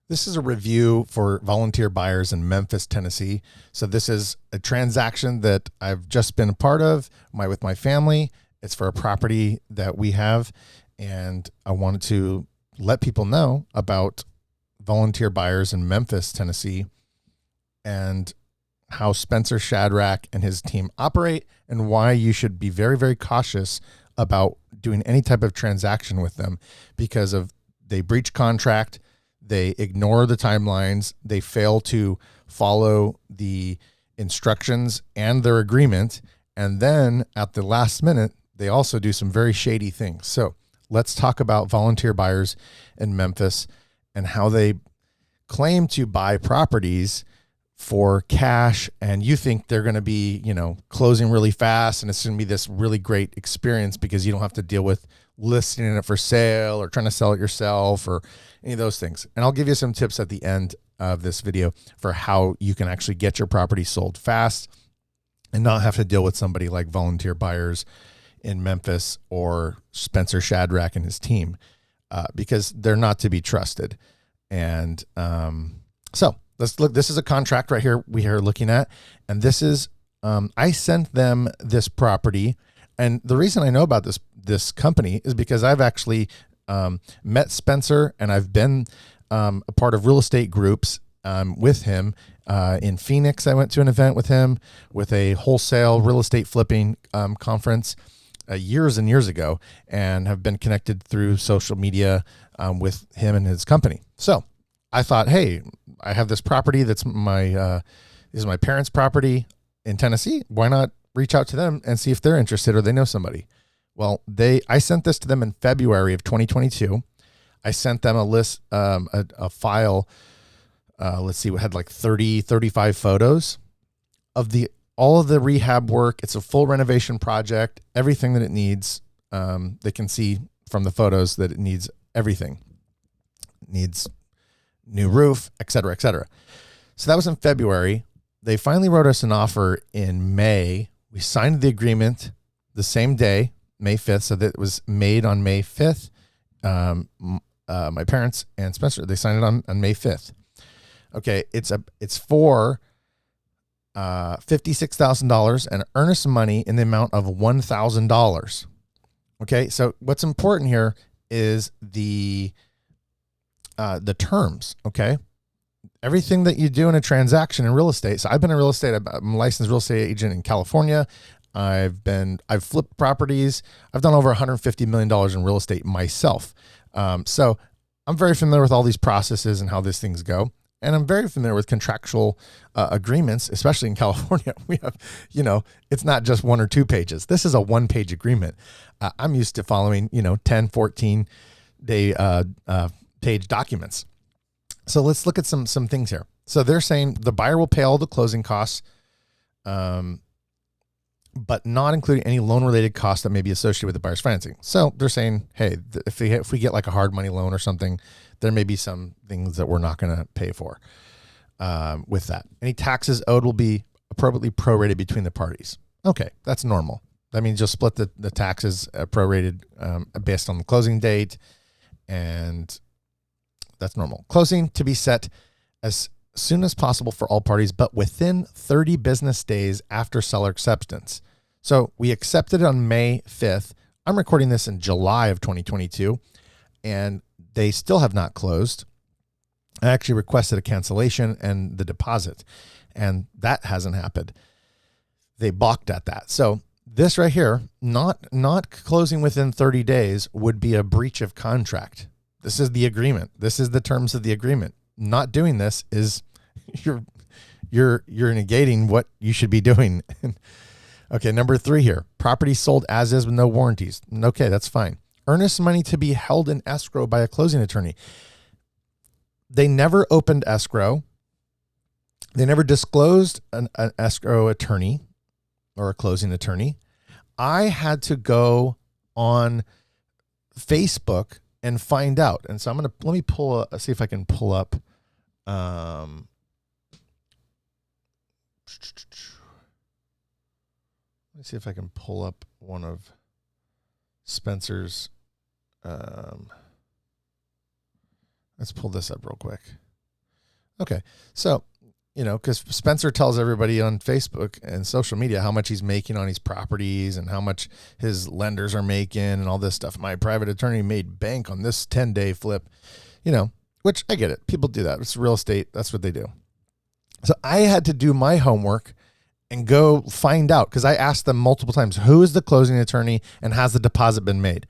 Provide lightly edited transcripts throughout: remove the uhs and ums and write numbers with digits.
This is a review for volunteer buyers in Memphis, Tennessee. So this is a transaction that I've just been a part of with my family. It's for a property that we have, and I wanted to let people know about volunteer buyers in Memphis, Tennessee, and how Spencer Shadrach and his team operate, and why you should be very, very cautious about doing any type of transaction with them because of they breach contract. They ignore the timelines. They fail to follow the instructions and their agreement. And then at the last minute, they also do some very shady things. So let's talk about volunteer buyers in Memphis and how they claim to buy properties for cash. And you think they're going to be, closing really fast. And it's going to be this really great experience because you don't have to deal with listing it for sale or trying to sell it yourself or any of those things. And I'll give you some tips at the end of this video for how you can actually get your property sold fast and not have to deal with somebody like volunteer buyers in Memphis or Spencer Shadrach and his team, because they're not to be trusted. And so let's look. This is a contract right here we are looking at. And this is, I sent them this property. And the reason I know about this company is because I've actually met Spencer, and I've been a part of real estate groups with him in Phoenix. I went to an event with him with a wholesale real estate flipping conference years and years ago, and have been connected through social media with him and his company. So I thought, hey, I have this property that's my parents' property in Tennessee. Why not reach out to them and see if they're interested or they know somebody? Well, I sent this to them in February of 2022. I sent them a list, a file. Let's see, we had like 35 photos of all of the rehab work. It's a full renovation project, everything that it needs. They can see from the photos that it needs everything. It needs new roof, et cetera, et cetera. So that was in February. They finally wrote us an offer in May. We signed the agreement the same day, May 5th. So that it was made on May 5th. My parents and Spencer, they signed it on May 5th. Okay. It's for $56,000 and earnest money in the amount of $1,000. Okay. So what's important here is the terms. Okay. Everything that you do in a transaction in real estate. So I've been in real estate. I'm a licensed real estate agent in California. I've flipped properties. I've done over $150 million in real estate myself. So I'm very familiar with all these processes and how these things go. And I'm very familiar with contractual agreements, especially in California. We have, it's not just 1 or 2 pages. This is a 1-page agreement. I'm used to following, 10, 14 day page documents. So let's look at some things here. So they're saying the buyer will pay all the closing costs, but not including any loan-related costs that may be associated with the buyer's financing. So they're saying, hey, if we get like a hard money loan or something, there may be some things that we're not going to pay for with that. Any taxes owed will be appropriately prorated between the parties. Okay, that's normal. That means you'll split the taxes prorated based on the closing date, and that's normal. Closing to be set as soon as possible for all parties, but within 30 business days after seller acceptance. So we accepted it on May 5th. I'm recording this in July of 2022, and they still have not closed. I actually requested a cancellation and the deposit, and that hasn't happened. They balked at that. So this right here, not closing within 30 days would be a breach of contract. This is the agreement. This is the terms of the agreement. Not doing this is you're negating what you should be doing. Okay, number 3 here. Property sold as is with no warranties. Okay, that's fine. Earnest money to be held in escrow by a closing attorney. They never opened escrow. They never disclosed an escrow attorney or a closing attorney. I had to go on Facebook and find out. And so let me see if I can pull up. Let me see if I can pull up one of Spencer's. Let's pull this up real quick. Okay. So, because Spencer tells everybody on Facebook and social media how much he's making on his properties and how much his lenders are making and all this stuff. My private attorney made bank on this 10-day flip, which I get it. People do that. It's real estate. That's what they do. So I had to do my homework and go find out, because I asked them multiple times, who is the closing attorney and has the deposit been made?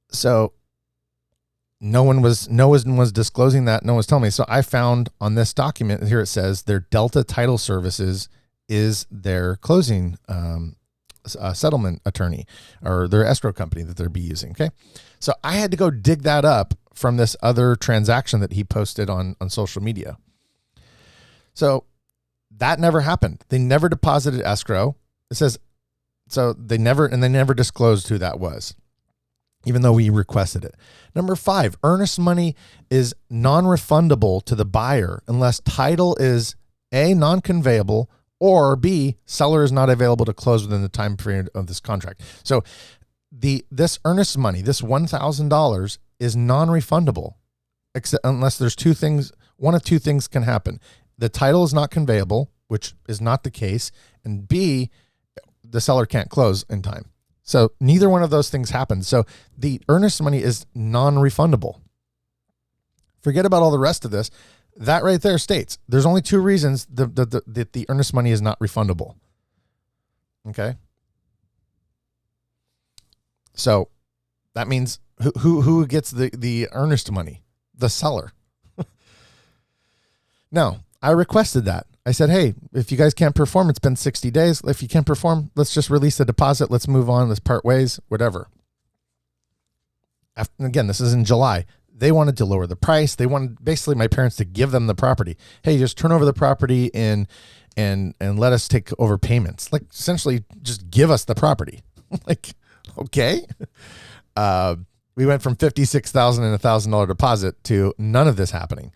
So no one was disclosing that. No one was telling me. So I found on this document here, it says their Delta Title Services is their closing settlement attorney, or their escrow company that they'll be using. Okay. So I had to go dig that up from this other transaction that he posted on social media. So that never happened. They never deposited escrow. It says, so they never disclosed who that was, even though we requested it. Number 5, earnest money is non-refundable to the buyer unless title is A, non-conveyable, or B, seller is not available to close within the time period of this contract. So this earnest money, this $1,000, is non-refundable, except unless there's two things. One of two things can happen. The title is not conveyable, which is not the case, and B, the seller can't close in time. So neither one of those things happened. So the earnest money is non-refundable. Forget about all the rest of this. That right there states there's only two reasons that the earnest money is not refundable. Okay. So that means who gets the earnest money? The seller. No, I requested that. I said, hey, if you guys can't perform, it's been 60 days. If you can't perform, let's just release the deposit. Let's move on. Let's part ways, whatever. Again, this is in July. They wanted to lower the price. They wanted basically my parents to give them the property. Hey, just turn over the property and let us take over payments. Like, essentially just give us the property. Like, okay. We went from $56,000 and $1,000 deposit to none of this happening.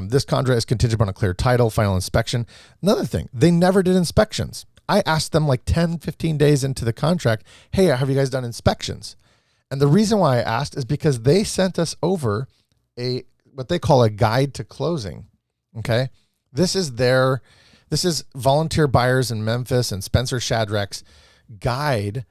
This contract is contingent upon a clear title, final inspection. Another thing, they never did inspections. I asked them like 10, 15 days into the contract, hey, have you guys done inspections? And the reason why I asked is because they sent us over what they call a guide to closing. Okay. This is Volunteer Buyers in Memphis and Spencer Shadrach's guide,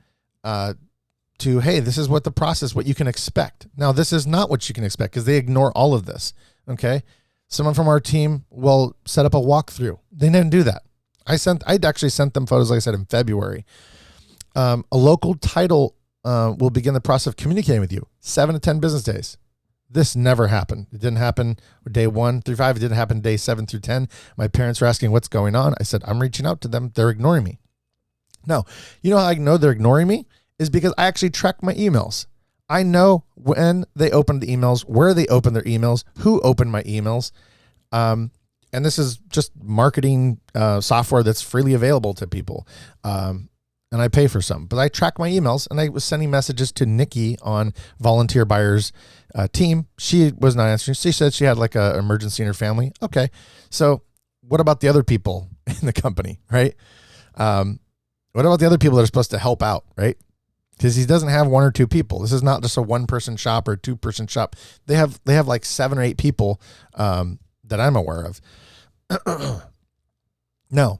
to, hey, this is what the process, what you can expect. Now, this is not what you can expect because they ignore all of this. Okay. Someone from our team will set up a walkthrough. They didn't do that. I'd actually sent them photos, like I said, in February. A local title will begin the process of communicating with you 7 to 10 business days. This never happened. It didn't happen day 1 through 5. It didn't happen day 7 through 10. My parents were asking what's going on. I said, I'm reaching out to them. They're ignoring me. No, you know how I know they're ignoring me is because I actually track my emails. I know when they opened the emails, where they opened their emails, who opened my emails. And this is just marketing software that's freely available to people. And I pay for some, but I track my emails, and I was sending messages to Nikki on Volunteer Buyers team. She was not answering. She said she had like an emergency in her family. Okay. So what about the other people in the company, right? What about the other people that are supposed to help out, right? Because he doesn't have 1 or 2 people. This is not just a 1-person shop or a 2-person shop. They have like 7 or 8 people that I'm aware of. No,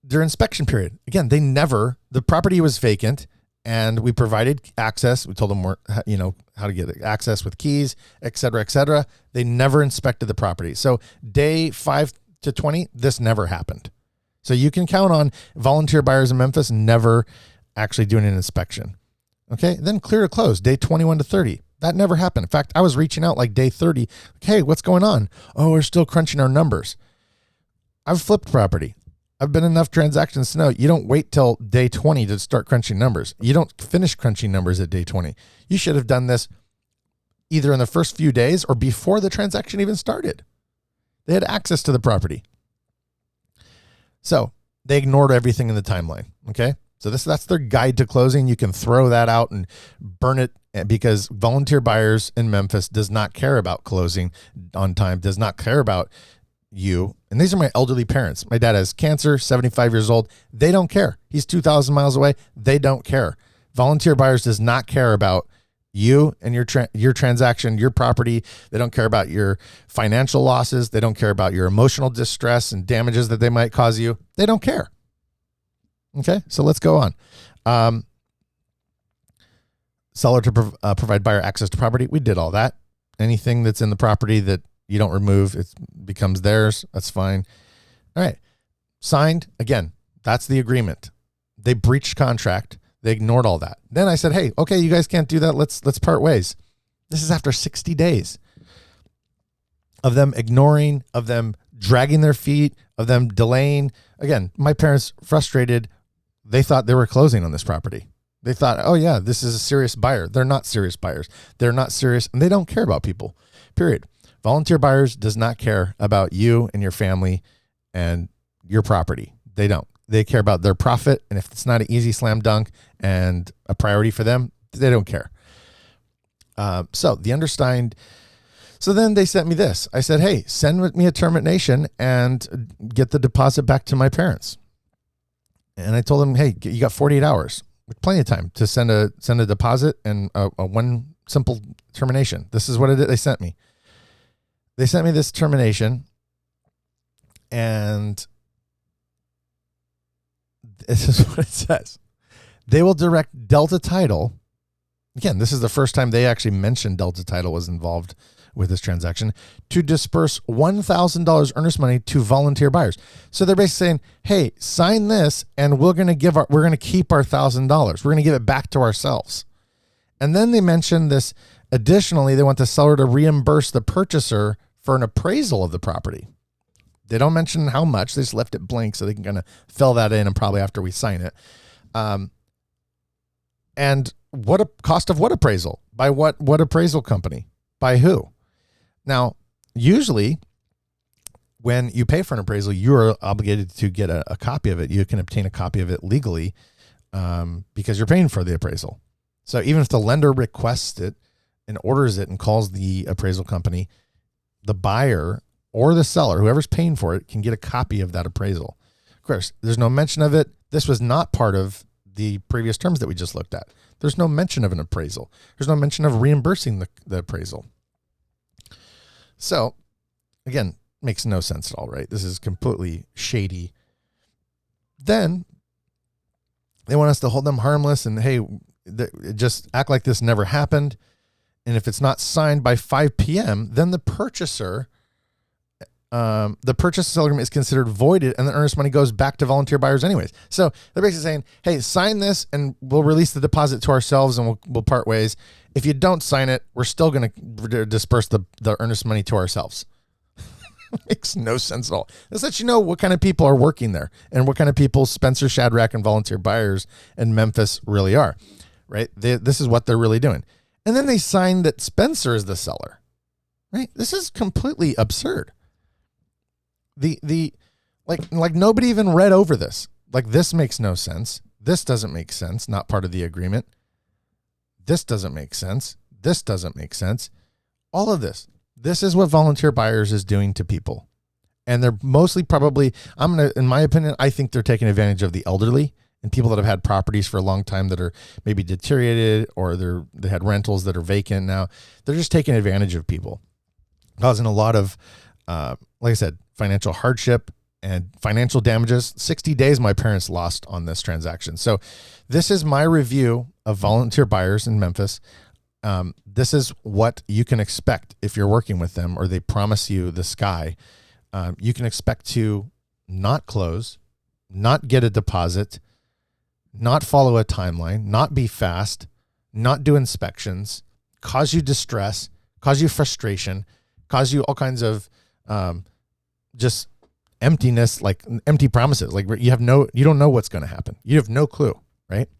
their inspection period. Again, the property was vacant, and we provided access. We told them how to get access with keys, et cetera, et cetera. They never inspected the property. So day 5 to 20, this never happened. So you can count on Volunteer Buyers in Memphis never actually doing an inspection. Okay. Then clear to close, day 21 to 30. That never happened. In fact, I was reaching out like day 30. Like, hey, what's going on? Oh, we're still crunching our numbers. I've flipped property. I've been enough transactions to know you don't wait till day 20 to start crunching numbers. You don't finish crunching numbers at day 20. You should have done this either in the first few days or before the transaction even started. They had access to the property. So they ignored everything in the timeline. Okay. So that's their guide to closing. You can throw that out and burn it because Volunteer Buyers in Memphis does not care about closing on time, does not care about you. And these are my elderly parents. My dad has cancer, 75 years old. They don't care. He's 2,000 miles away. They don't care. Volunteer Buyers does not care about you and your transaction, your property. They don't care about your financial losses. They don't care about your emotional distress and damages that they might cause you. They don't care. Okay, so let's go on. Seller to provide buyer access to property. We did all that. Anything that's in the property that you don't remove, it becomes theirs. That's fine. All right. Signed. Again, that's the agreement. They breached contract. They ignored all that. Then I said, hey, okay, you guys can't do that. Let's part ways. This is after 60 days of them ignoring, of them dragging their feet, of them delaying. Again, my parents frustrated. They thought they were closing on this property. They thought, oh yeah, this is a serious buyer. They're not serious buyers. They're not serious, and they don't care about people, period. Volunteer buyers does not care about you and your family and your property. They don't. They care about their profit, and if it's not an easy slam dunk and a priority for them, they don't care. So then they sent me this. I said, hey, send me a termination and get the deposit back to my parents. And I told them, hey, you got 48 hours, with plenty of time to send a deposit and a one simple termination. This is what they sent me. They sent me this termination, and this is what it says. They will direct Delta Title. Again, this is the first time they actually mentioned Delta Title was involved with this transaction, to disperse $1,000 earnest money to volunteer buyers. So they're basically saying, hey, sign this and we're going to keep our $1,000. We're going to give it back to ourselves. And then they mentioned this. Additionally, they want the seller to reimburse the purchaser for an appraisal of the property. They don't mention how much. They just left it blank so they can kind of fill that in, and probably after we sign it. And what a cost of what appraisal? By what appraisal company? By who? Now, usually when you pay for an appraisal, you are obligated to get a copy of it. You can obtain a copy of it legally because you're paying for the appraisal. So even if the lender requests it and orders it and calls the appraisal company, the buyer or the seller, whoever's paying for it, can get a copy of that appraisal. Of course, there's no mention of it. This was not part of the previous terms that we just looked at. There's no mention of an appraisal. There's no mention of reimbursing the appraisal. So, again, makes no sense at all, right? This is completely shady. Then they want us to hold them harmless and, hey, just act like this never happened. And if it's not signed by 5 p.m., then the purchase sale agreement is considered voided, and the earnest money goes back to volunteer buyers anyways. So they're basically saying, hey, sign this and we'll release the deposit to ourselves and we'll part ways. If you don't sign it, we're still going to disperse the earnest money to ourselves. Makes no sense at all. This lets you know what kind of people are working there and what kind of people Spencer Shadrach and volunteer buyers in Memphis really are, right? This is what they're really doing. And then they sign that Spencer is the seller, right? This is completely absurd. Like nobody even read over this. Like, this makes no sense. This doesn't make sense. Not part of the agreement. This doesn't make sense. This doesn't make sense. All of this. This is what volunteer buyers is doing to people. And they're mostly probably, in my opinion, I think they're taking advantage of the elderly and people that have had properties for a long time that are maybe deteriorated, or they had rentals that are vacant now. They're just taking advantage of people, causing a lot of, like I said, financial hardship and financial damages. 60 days my parents lost on this transaction. So this is my review of volunteer buyers in Memphis. This is what you can expect if you're working with them, or they promise you the sky. You can expect to not close, not get a deposit, not follow a timeline, not be fast, not do inspections, cause you distress, cause you frustration, cause you all kinds of just emptiness, like empty promises. Like you don't know what's going to happen. You have no clue, right?